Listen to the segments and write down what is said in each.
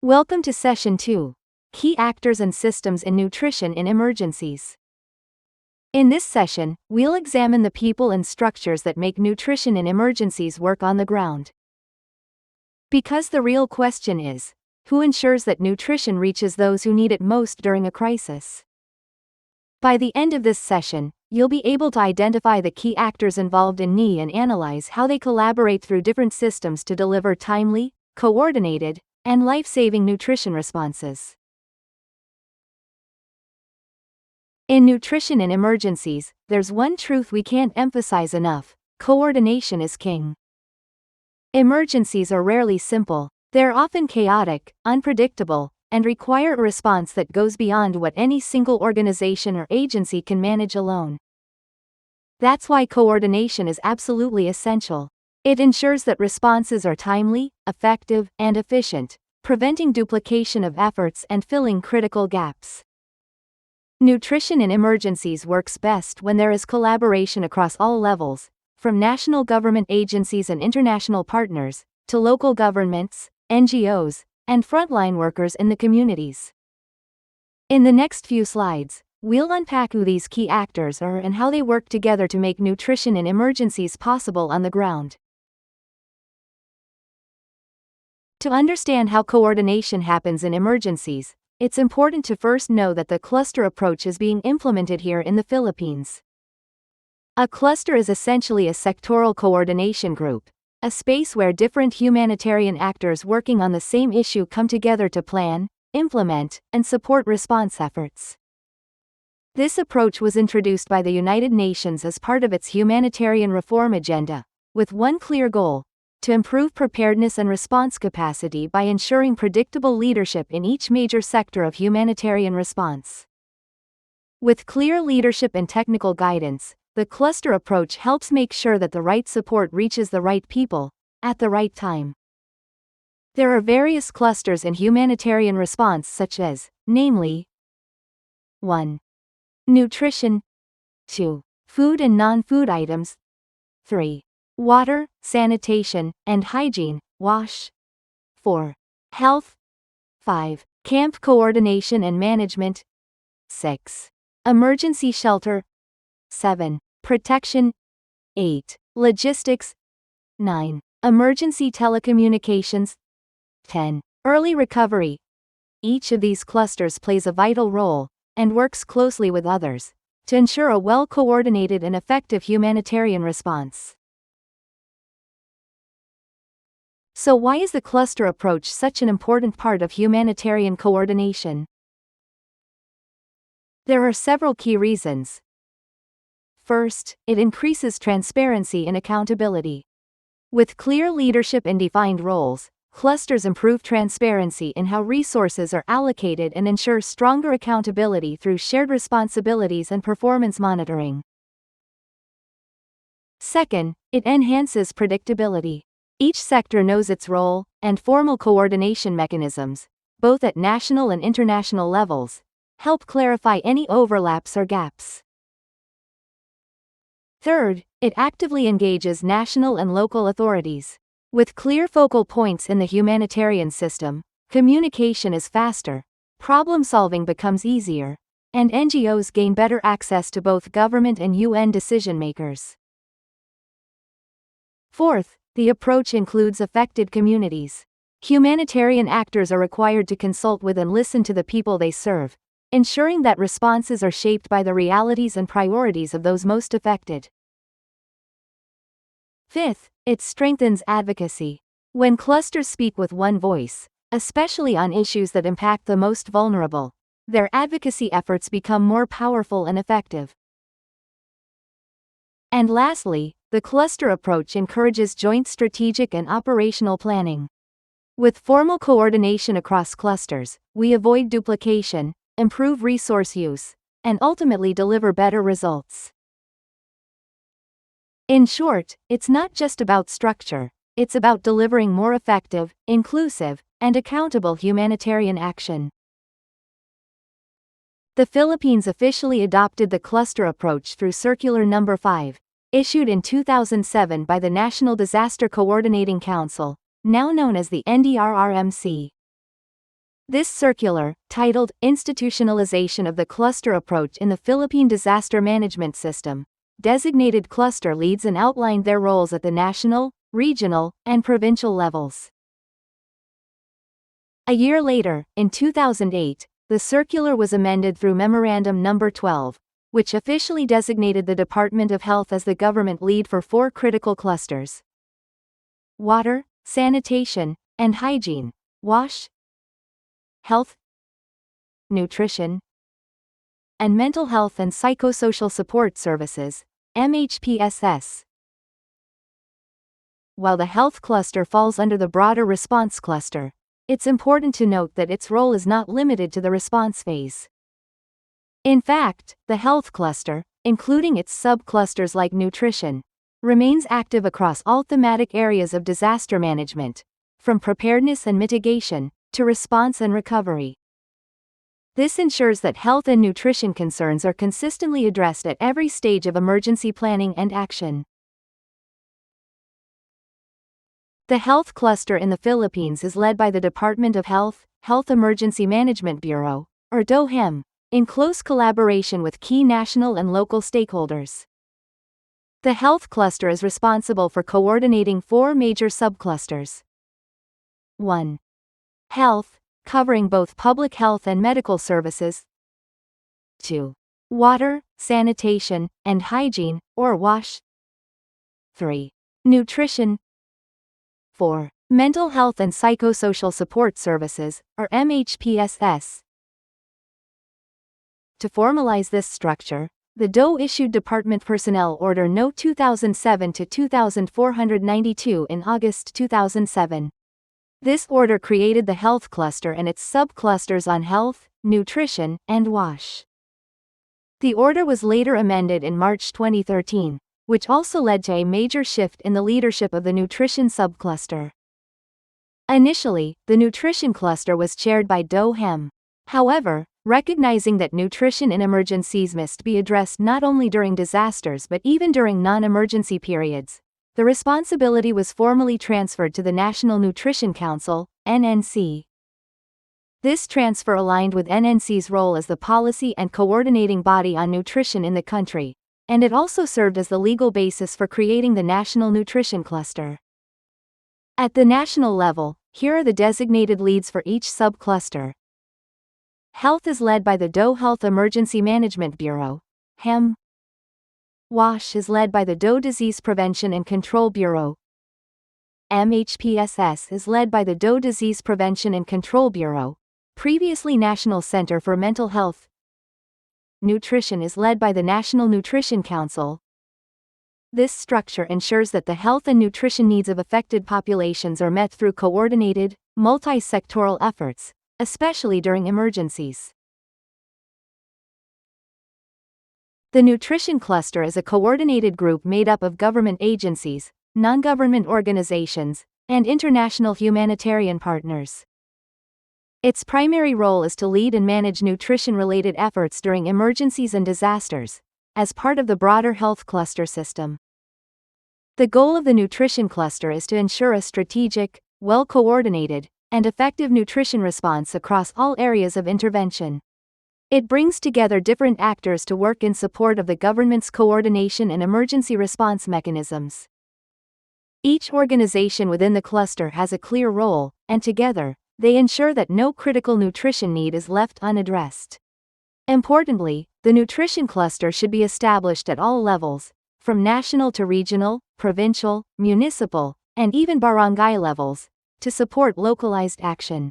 Welcome to Session 2, Key Actors and Systems in Nutrition in Emergencies. In this session, we'll examine the people and structures that make nutrition in emergencies work on the ground. Because the real question is, who ensures that nutrition reaches those who need it most during a crisis? By the end of this session, you'll be able to identify the key actors involved in NE and analyze how they collaborate through different systems to deliver timely, coordinated, and life-saving nutrition responses. In nutrition in emergencies, there's one truth we can't emphasize enough: coordination is king. Emergencies are rarely simple. They're often chaotic, unpredictable, and require a response that goes beyond what any single organization or agency can manage alone. That's why coordination is absolutely essential. It ensures that responses are timely, effective, and efficient, preventing duplication of efforts and filling critical gaps. Nutrition in emergencies works best when there is collaboration across all levels, from national government agencies and international partners, to local governments, NGOs, and frontline workers in the communities. In the next few slides, we'll unpack who these key actors are and how they work together to make nutrition in emergencies possible on the ground. To understand how coordination happens in emergencies, it's important to first know that the cluster approach is being implemented here in the Philippines. A cluster is essentially a sectoral coordination group, a space where different humanitarian actors working on the same issue come together to plan, implement, and support response efforts. This approach was introduced by the United Nations as part of its humanitarian reform agenda, with one clear goal: to improve preparedness and response capacity by ensuring predictable leadership in each major sector of humanitarian response. With clear leadership and technical guidance, the cluster approach helps make sure that the right support reaches the right people, at the right time. There are various clusters in humanitarian response such as, namely, 1. Nutrition. 2. Food and non-food items. 3. Water, sanitation, and hygiene, WASH. 4. Health. 5. Camp coordination and management. 6. Emergency shelter. 7. Protection. 8. Logistics. 9. Emergency telecommunications. 10. Early recovery. Each of these clusters plays a vital role, and works closely with others, to ensure a well-coordinated and effective humanitarian response. So why is the cluster approach such an important part of humanitarian coordination? There are several key reasons. First, it increases transparency and accountability. With clear leadership and defined roles, clusters improve transparency in how resources are allocated and ensure stronger accountability through shared responsibilities and performance monitoring. Second, it enhances predictability. Each sector knows its role, and formal coordination mechanisms, both at national and international levels, help clarify any overlaps or gaps. Third, it actively engages national and local authorities. With clear focal points in the humanitarian system, communication is faster, problem-solving becomes easier, and NGOs gain better access to both government and UN decision-makers. Fourth, the approach includes affected communities. Humanitarian actors are required to consult with and listen to the people they serve, ensuring that responses are shaped by the realities and priorities of those most affected. Fifth, it strengthens advocacy. When clusters speak with one voice, especially on issues that impact the most vulnerable, their advocacy efforts become more powerful and effective. And lastly, the cluster approach encourages joint strategic and operational planning. With formal coordination across clusters, we avoid duplication, improve resource use, and ultimately deliver better results. In short, it's not just about structure, it's about delivering more effective, inclusive, and accountable humanitarian action. The Philippines officially adopted the cluster approach through Circular No. 5, issued in 2007 by the National Disaster Coordinating Council, now known as the NDRRMC. This circular, titled Institutionalization of the Cluster Approach in the Philippine Disaster Management System, designated cluster leads and outlined their roles at the national, regional, and provincial levels. A year later, in 2008, the circular was amended through Memorandum No. 12, which officially designated the Department of Health as the government lead for 4 critical clusters: water, sanitation, and hygiene, WASH, health, nutrition, and mental health and psychosocial support services, MHPSS. While the health cluster falls under the broader response cluster, it's important to note that its role is not limited to the response phase. In fact, the health cluster, including its subclusters like nutrition, remains active across all thematic areas of disaster management, from preparedness and mitigation to response and recovery. This ensures that health and nutrition concerns are consistently addressed at every stage of emergency planning and action. The health cluster in the Philippines is led by the Department of Health, Health Emergency Management Bureau, or DOHEM, in close collaboration with key national and local stakeholders. The health cluster is responsible for coordinating 4 major subclusters. 1. Health, covering both public health and medical services. 2. Water, sanitation, and hygiene, or WASH. 3. Nutrition. 4. Mental health and psychosocial support services, or MHPSS. To formalize this structure, the DOH issued Department Personnel Order No. 2007-2492 in August 2007. This order created the health cluster and its subclusters on health, nutrition, and WASH. The order was later amended in March 2013, which also led to a major shift in the leadership of the nutrition subcluster. Initially, the nutrition cluster was chaired by DOHEM. However, recognizing that nutrition in emergencies must be addressed not only during disasters but even during non-emergency periods, the responsibility was formally transferred to the National Nutrition Council, NNC. This transfer aligned with NNC's role as the policy and coordinating body on nutrition in the country, and it also served as the legal basis for creating the National Nutrition Cluster. At the national level, here are the designated leads for each subcluster. Health is led by the DOH Health Emergency Management Bureau, HEM. WASH is led by the DOH Disease Prevention and Control Bureau. MHPSS is led by the DOH Disease Prevention and Control Bureau, previously National Center for Mental Health. Nutrition is led by the National Nutrition Council. This structure ensures that the health and nutrition needs of affected populations are met through coordinated, multi-sectoral efforts, especially during emergencies. The nutrition cluster is a coordinated group made up of government agencies, non-government organizations, and international humanitarian partners. Its primary role is to lead and manage nutrition-related efforts during emergencies and disasters, as part of the broader health cluster system. The goal of the nutrition cluster is to ensure a strategic, well-coordinated, and effective nutrition response across all areas of intervention. It brings together different actors to work in support of the government's coordination and emergency response mechanisms. Each organization within the cluster has a clear role, and together, they ensure that no critical nutrition need is left unaddressed. Importantly, the nutrition cluster should be established at all levels, from national to regional, provincial, municipal, and even barangay levels, to support localized action.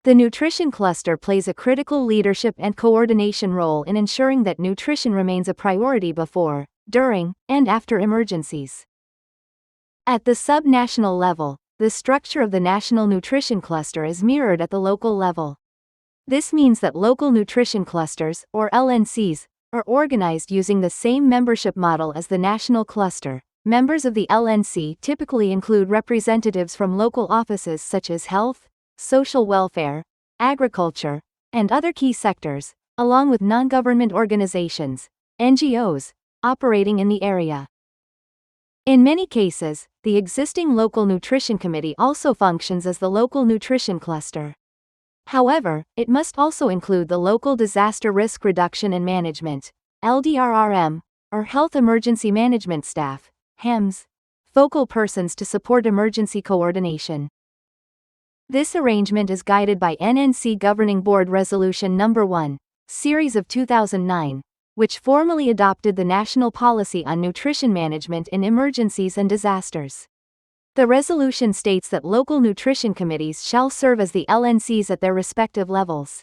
The nutrition cluster plays a critical leadership and coordination role in ensuring that nutrition remains a priority before, during, and after emergencies. At the sub-national level, the structure of the National Nutrition Cluster is mirrored at the local level. This means that local nutrition clusters, or LNCs, are organized using the same membership model as the national cluster. Members of the LNC typically include representatives from local offices such as health, social welfare, agriculture, and other key sectors, along with non-government organizations, NGOs, operating in the area. In many cases, the existing local nutrition committee also functions as the local nutrition cluster. However, it must also include the local disaster risk reduction and management, LDRRM, or health emergency management staff, HEMS, focal persons to support emergency coordination. This arrangement is guided by NNC Governing Board Resolution No. 1, Series of 2009, which formally adopted the National Policy on Nutrition Management in Emergencies and Disasters. The resolution states that local nutrition committees shall serve as the LNCs at their respective levels.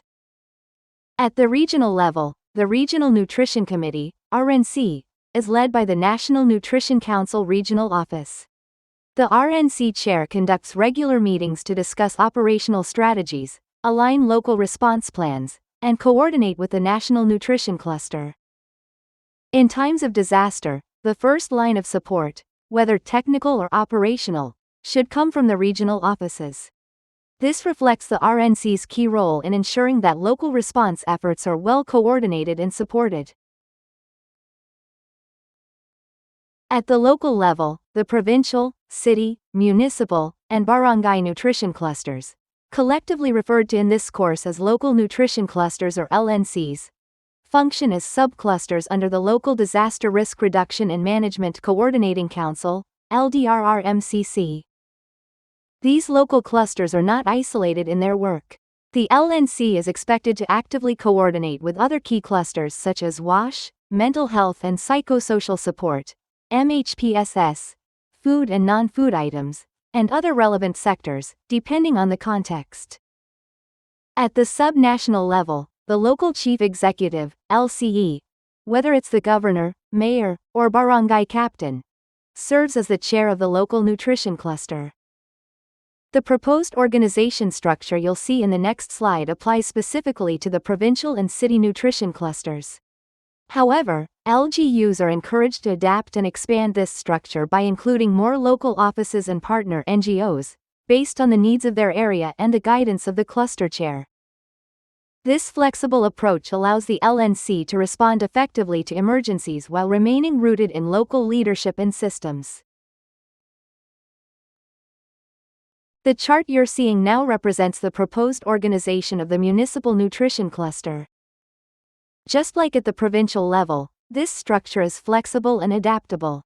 At the regional level, the Regional Nutrition Committee, RNC, is led by the National Nutrition Council Regional Office. The RNC chair conducts regular meetings to discuss operational strategies, align local response plans, and coordinate with the National Nutrition Cluster. In times of disaster, the first line of support, whether technical or operational, should come from the regional offices. This reflects the RNC's key role in ensuring that local response efforts are well coordinated and supported. At the local level, the provincial, city, municipal, and barangay nutrition clusters, collectively referred to in this course as local nutrition clusters or LNCs, function as subclusters under the Local Disaster Risk Reduction and Management Coordinating Council, LDRRMCC. These local clusters are not isolated in their work. The LNC is expected to actively coordinate with other key clusters such as WASH, mental health and psychosocial support, MHPSS, food and non-food items, and other relevant sectors, depending on the context. At the sub-national level, the local chief executive, LCE, whether it's the governor, mayor, or barangay captain, serves as the chair of the local nutrition cluster. The proposed organization structure you'll see in the next slide applies specifically to the provincial and city nutrition clusters. However, LGUs are encouraged to adapt and expand this structure by including more local offices and partner NGOs, based on the needs of their area and the guidance of the cluster chair. This flexible approach allows the LNC to respond effectively to emergencies while remaining rooted in local leadership and systems. The chart you're seeing now represents the proposed organization of the Municipal Nutrition Cluster. Just like at the provincial level, this structure is flexible and adaptable.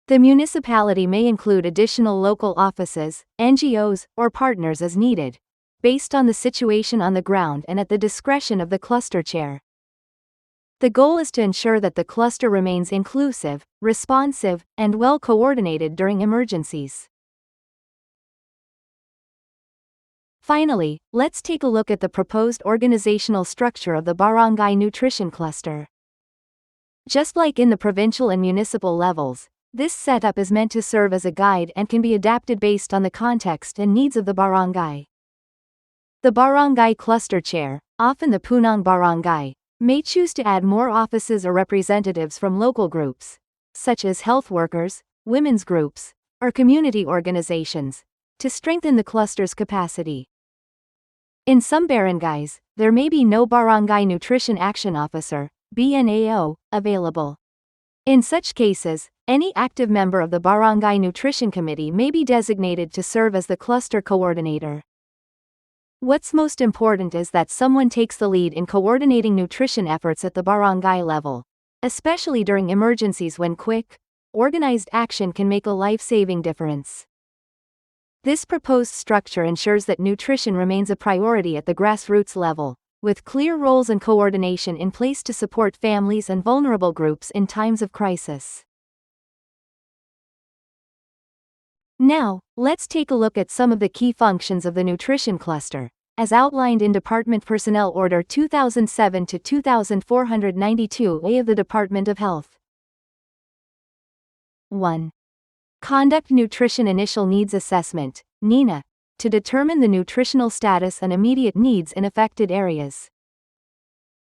The municipality may include additional local offices, NGOs, or partners as needed, based on the situation on the ground and at the discretion of the cluster chair. The goal is to ensure that the cluster remains inclusive, responsive, and well coordinated during emergencies. Finally, let's take a look at the proposed organizational structure of the Barangay Nutrition Cluster. Just like in the provincial and municipal levels, this setup is meant to serve as a guide and can be adapted based on the context and needs of the barangay. The barangay cluster chair, often the punang barangay, may choose to add more offices or representatives from local groups, such as health workers, women's groups, or community organizations, to strengthen the cluster's capacity. In some barangays, there may be no Barangay Nutrition Action Officer, BNAO, available. In such cases, any active member of the Barangay Nutrition Committee may be designated to serve as the cluster coordinator. What's most important is that someone takes the lead in coordinating nutrition efforts at the barangay level, especially during emergencies when quick, organized action can make a life-saving difference. This proposed structure ensures that nutrition remains a priority at the grassroots level, with clear roles and coordination in place to support families and vulnerable groups in times of crisis. Now, let's take a look at some of the key functions of the nutrition cluster, as outlined in Department Personnel Order 2007-2492A of the Department of Health. 1. Conduct Nutrition Initial Needs Assessment, NINA, to determine the nutritional status and immediate needs in affected areas.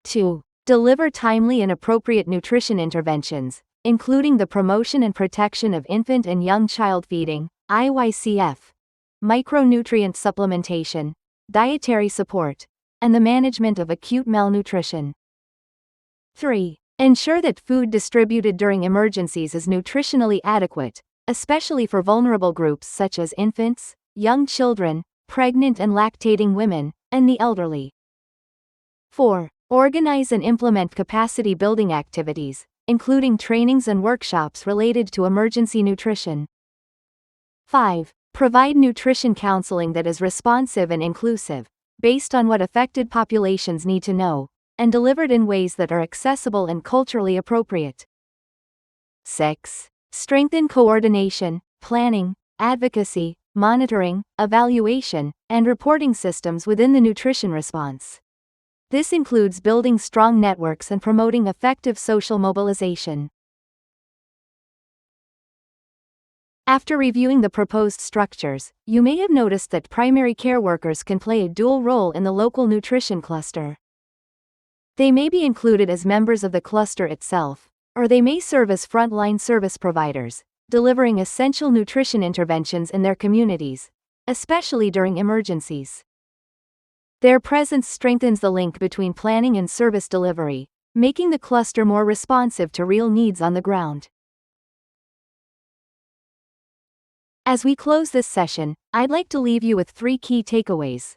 2. Deliver timely and appropriate nutrition interventions, including the promotion and protection of infant and young child feeding, IYCF, micronutrient supplementation, dietary support, and the management of acute malnutrition. 3. Ensure that food distributed during emergencies is nutritionally adequate, especially for vulnerable groups such as infants, young children, pregnant and lactating women, and the elderly. 4. Organize and implement capacity building activities, including trainings and workshops related to emergency nutrition. 5. Provide nutrition counseling that is responsive and inclusive, based on what affected populations need to know, and delivered in ways that are accessible and culturally appropriate. 6. Strengthen coordination, planning, advocacy, monitoring, evaluation, and reporting systems within the nutrition response. This includes building strong networks and promoting effective social mobilization. After reviewing the proposed structures, you may have noticed that primary care workers can play a dual role in the local nutrition cluster. They may be included as members of the cluster itself, or they may serve as frontline service providers, delivering essential nutrition interventions in their communities, especially during emergencies. Their presence strengthens the link between planning and service delivery, making the cluster more responsive to real needs on the ground. As we close this session, I'd like to leave you with 3 key takeaways.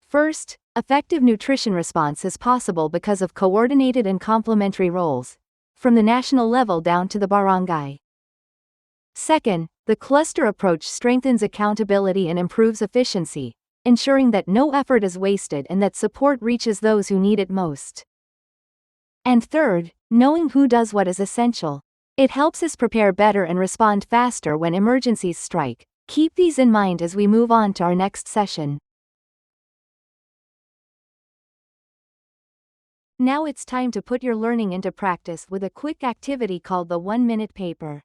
First, effective nutrition response is possible because of coordinated and complementary roles, from the national level down to the barangay. Second, the cluster approach strengthens accountability and improves efficiency, ensuring that no effort is wasted and that support reaches those who need it most. And third, knowing who does what is essential. It helps us prepare better and respond faster when emergencies strike. Keep these in mind as we move on to our next session. Now it's time to put your learning into practice with a quick activity called the 1-minute paper.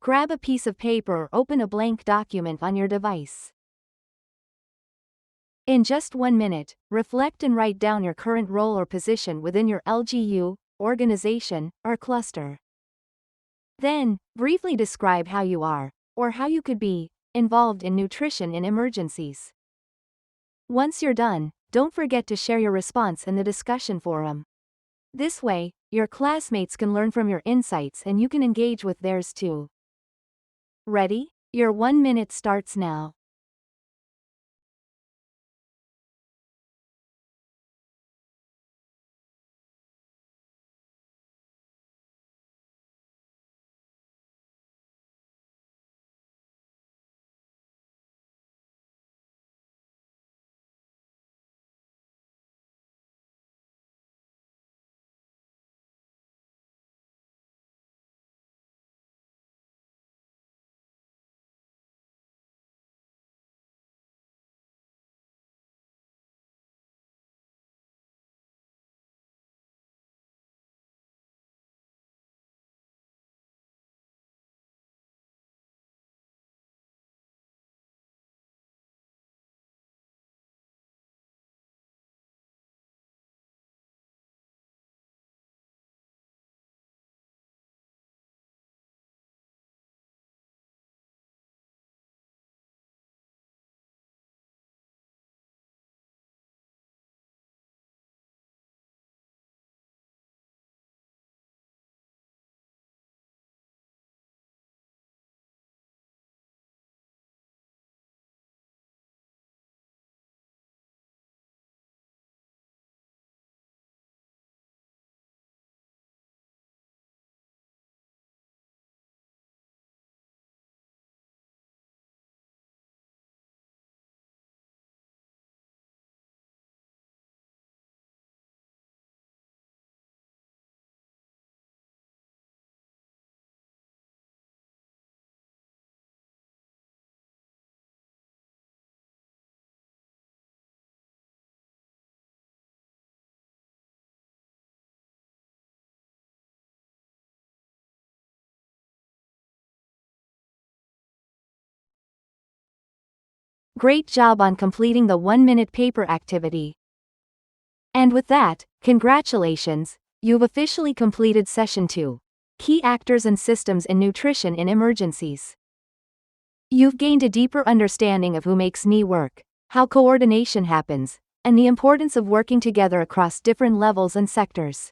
Grab a piece of paper or open a blank document on your device. In just 1 minute, reflect and write down your current role or position within your LGU, organization, or cluster. Then, briefly describe how you are, or how you could be, involved in nutrition in emergencies. Once you're done, don't forget to share your response in the discussion forum. This way, your classmates can learn from your insights and you can engage with theirs too. Ready? Your 1 minute starts now. Great job on completing the 1-minute paper activity. And with that, congratulations, you've officially completed Session 2. Key Actors and Systems in Nutrition in Emergencies. You've gained a deeper understanding of who makes NE work, how coordination happens, and the importance of working together across different levels and sectors.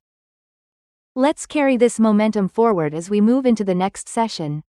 Let's carry this momentum forward as we move into the next session.